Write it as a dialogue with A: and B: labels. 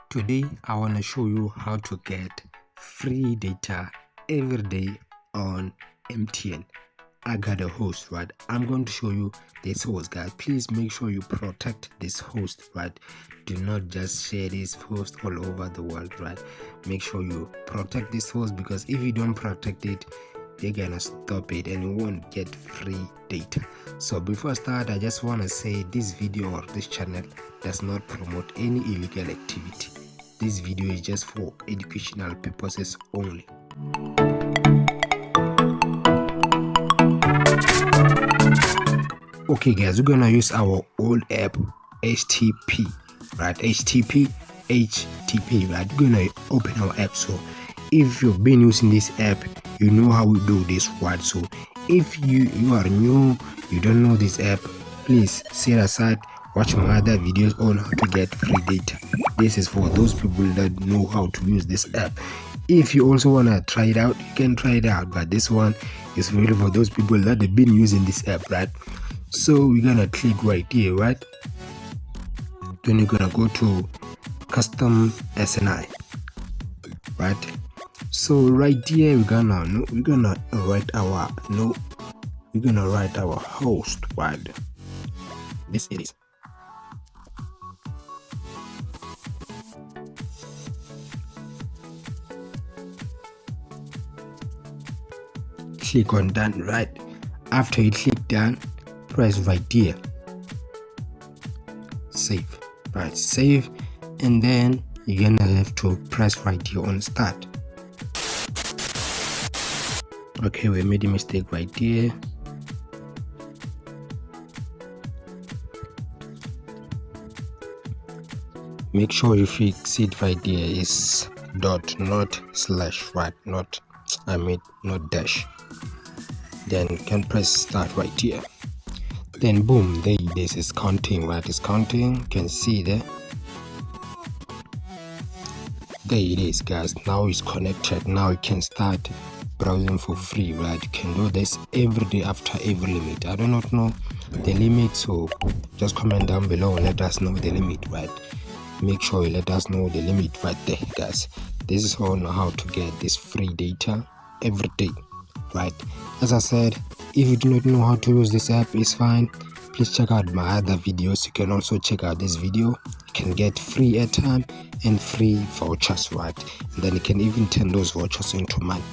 A: Today I want to show you how to get free data every day on MTN. I got a host, right? I'm going to show you this host, guys. Please make sure you protect this host, right? Do not just share this host all over the world, right? Make sure you protect this host, because if you don't protect it, they're gonna stop it and you won't get free data. So before I start, I just want to say this video or this channel does not promote any illegal activity. This video is just for educational purposes only. Okay guys, we're gonna use our old app HTP, right? HTP, right? We're gonna open our app. So if you've been using this app, you know how we do this, right? So if you are new, you don't know this app, please set aside, watch my other videos on how to get free data. This is for those people that know how to use this app. If you also want to try it out, you can try it out, but this one is really for those people that have been using this app, right? So we're gonna click right here, right? Then you're gonna go to custom SNI, right? So right here we're gonna write our host, right? This it is. Click on done, right? After you click done, press right here, save, right? Save, and then you're gonna have to press right here on start. Okay, we made a mistake right here. Make sure you fix it right there is dot, not slash, right? Not dash. Then you can press start right here. Then boom, this is counting, right? It's counting. You can see there. There it is, guys. Now it's connected. Now you can start browsing for free, right? You can do this every day after every limit. I do not know the limit, so just comment down below and let us know the limit, right? Make sure you let us know the limit right there, guys. This is how to get this free data every day, right? As I said, if you do not know how to use this app, it's fine. Please check out my other videos. You can also check out this video. You can get free airtime and free vouchers, right? And then you can even turn those vouchers into money.